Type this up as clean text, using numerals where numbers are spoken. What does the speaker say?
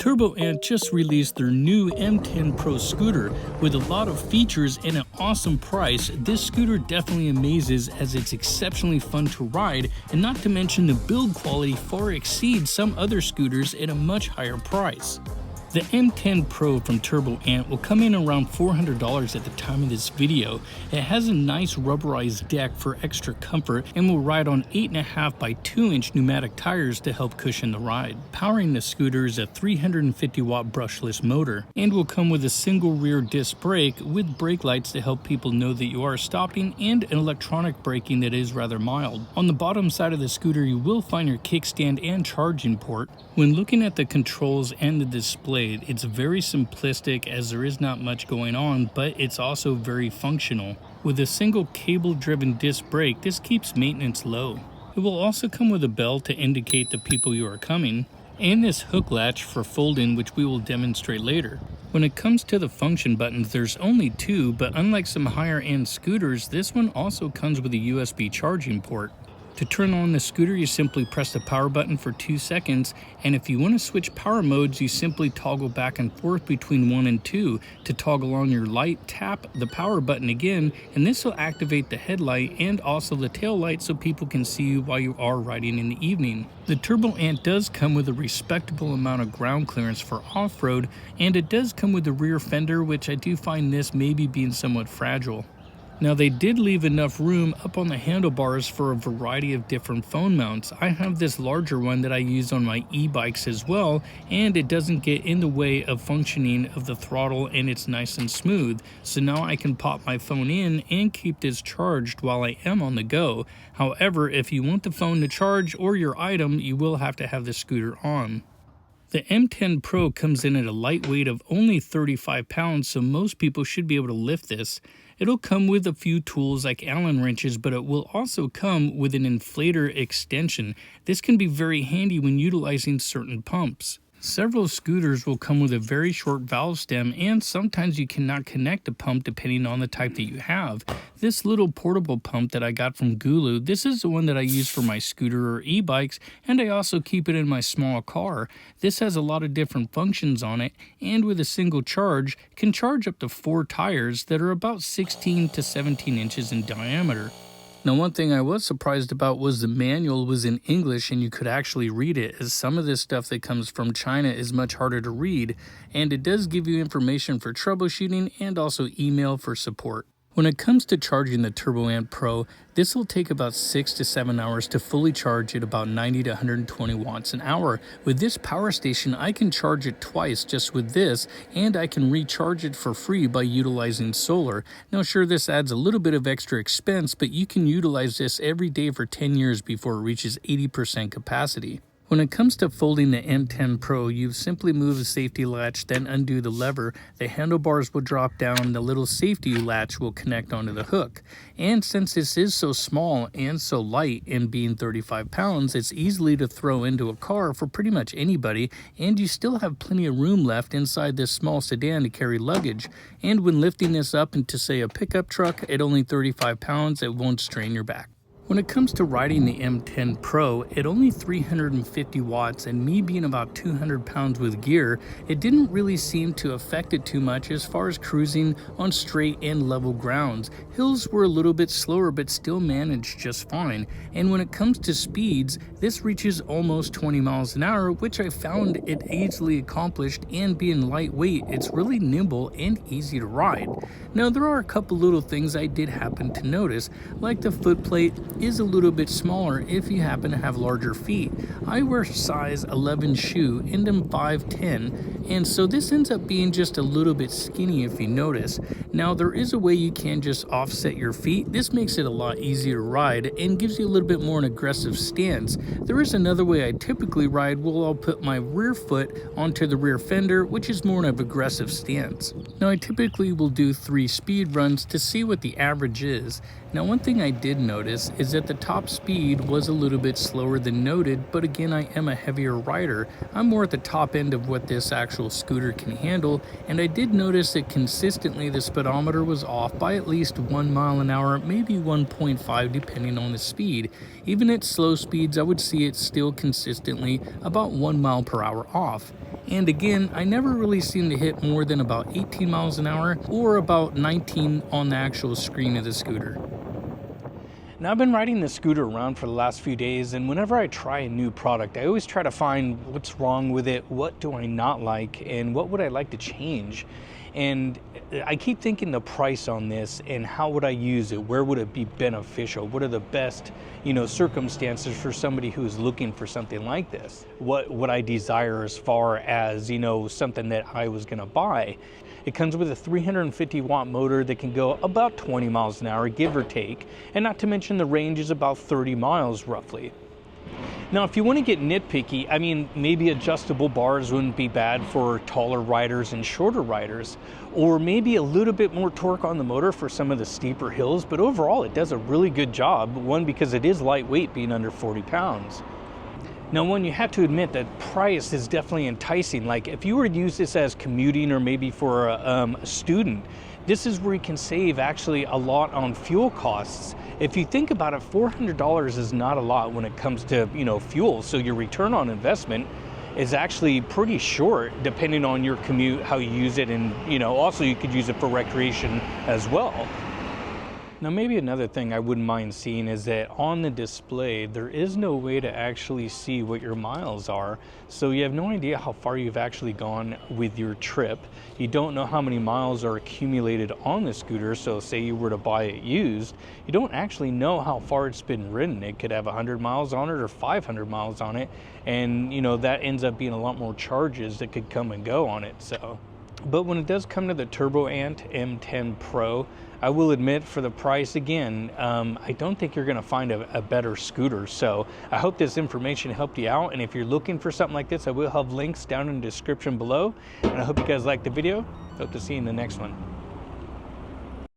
TurboAnt just released their new M10 Pro scooter with a lot of features and an awesome price. This scooter definitely amazes as it's exceptionally fun to ride, and not to mention the build quality far exceeds some other scooters at a much higher price. The M10 Pro from TurboAnt will come in around $400 at the time of this video. It has a nice rubberized deck for extra comfort and will ride on 8.5 by 2-inch pneumatic tires to help cushion the ride. Powering the scooter is a 350 watt brushless motor and will come with a single rear disc brake with brake lights to help people know that you are stopping, and an electronic braking that is rather mild. On the bottom side of the scooter you will find your kickstand and charging port. When looking at the controls and the display, it's very simplistic as there is not much going on, but it's also very functional. With a single cable-driven disc brake, this keeps maintenance low. It will also come with a bell to indicate the people you are coming, and this hook latch for folding, which we will demonstrate later. When it comes to the function buttons, there's only 2, but unlike some higher-end scooters, this one also comes with a USB charging port. To turn on the scooter, you simply press the power button for 2 seconds, and if you want to switch power modes, you simply toggle back and forth between 1 and 2. To toggle on your light, tap the power button again, and this will activate the headlight and also the tail light so people can see you while you are riding in the evening. The TurboAnt does come with a respectable amount of ground clearance for off-road, and it does come with a rear fender, which I do find this maybe being somewhat fragile. Now, they did leave enough room up on the handlebars for a variety of different phone mounts. I have this larger one that I use on my e-bikes as well, and it doesn't get in the way of functioning of the throttle, and it's nice and smooth. So now I can pop my phone in and keep this charged while I am on the go. However, if you want the phone to charge or your item, you will have to have the scooter on. The M10 Pro comes in at a lightweight of only 35 pounds, so most people should be able to lift this. It'll come with a few tools like Allen wrenches, but it will also come with an inflator extension. This can be very handy when utilizing certain pumps. Several scooters will come with a very short valve stem, and sometimes you cannot connect a pump depending on the type that you have. This little portable pump that I got from Gulu, this is the one that I use for my scooter or e-bikes, and I also keep it in my small car. This has a lot of different functions on it, and with a single charge, can charge up to 4 tires that are about 16 to 17 inches in diameter. Now, one thing I was surprised about was the manual was in English and you could actually read it, as some of this stuff that comes from China is much harder to read, and it does give you information for troubleshooting and also email for support. When it comes to charging the TurboAnt Pro, this will take about 6 to 7 hours to fully charge at about 90 to 120 watts an hour. With this power station, I can charge it twice just with this, and I can recharge it for free by utilizing solar. Now sure, this adds a little bit of extra expense, but you can utilize this every day for 10 years before it reaches 80% capacity. When it comes to folding the M10 Pro, you simply move the safety latch, then undo the lever. The handlebars will drop down, the little safety latch will connect onto the hook. And since this is so small and so light, and being 35 pounds, it's easily to throw into a car for pretty much anybody, and you still have plenty of room left inside this small sedan to carry luggage. And when lifting this up into, say, a pickup truck at only 35 pounds, it won't strain your back. When it comes to riding the M10 Pro, at only 350 watts and me being about 200 pounds with gear, it didn't really seem to affect it too much as far as cruising on straight and level grounds. Hills were a little bit slower but still managed just fine, and when it comes to speeds, this reaches almost 20 miles an hour, which I found it easily accomplished, and being lightweight, it's really nimble and easy to ride. Now there are a couple little things I did happen to notice, like the footplate is a little bit smaller if you happen to have larger feet. I wear size 11 shoe and I'm 5'10", and so this ends up being just a little bit skinny if you notice. Now there is a way you can just offset your feet. This makes it a lot easier to ride and gives you a little bit more an aggressive stance. There is another way I typically ride where I'll put my rear foot onto the rear fender, which is more of an aggressive stance. Now I typically will do 3 speed runs to see what the average is. Now one thing I did notice is is that the top speed was a little bit slower than noted, but again, I am a heavier rider. I'm more at the top end of what this actual scooter can handle, and I did notice that consistently the speedometer was off by at least 1 mile an hour, maybe 1.5 depending on the speed. Even at slow speeds, I would see it still consistently about 1 mile per hour off. And again, I never really seemed to hit more than about 18 miles an hour or about 19 on the actual screen of the scooter. Now, I've been riding the scooter around for the last few days, and whenever I try a new product, I always try to find what's wrong with it, what do I not like, and what would I like to change. And I keep thinking the price on this and how would I use it, where would it be beneficial, what are the best circumstances for somebody who's looking for something like this, what would I desire as far as something that I was going to buy. It comes with a 350 watt motor that can go about 20 miles an hour, give or take, and not to mention the range is about 30 miles roughly. Now, if you want to get nitpicky, I mean, maybe adjustable bars wouldn't be bad for taller riders and shorter riders, or maybe a little bit more torque on the motor for some of the steeper hills, but overall it does a really good job, one, because it is lightweight, being under 40 pounds. Now, one, you have to admit that price is definitely enticing. Like if you were to use this as commuting or maybe for a student, this is where you can save actually a lot on fuel costs. If you think about it, $400 is not a lot when it comes to fuel. So your return on investment is actually pretty short depending on your commute, how you use it, and also you could use it for recreation as well. Now, maybe another thing I wouldn't mind seeing is that on the display, there is no way to actually see what your miles are. So you have no idea how far you've actually gone with your trip. You don't know how many miles are accumulated on the scooter. So say you were to buy it used, you don't actually know how far it's been ridden. It could have 100 miles on it or 500 miles on it. And that ends up being a lot more charges that could come and go on it. But when it does come to the TurboAnt M10 Pro, I will admit, for the price, again, I don't think you're going to find a better scooter. So I hope this information helped you out. And if you're looking for something like this, I will have links down in the description below. And I hope you guys liked the video. Hope to see you in the next one.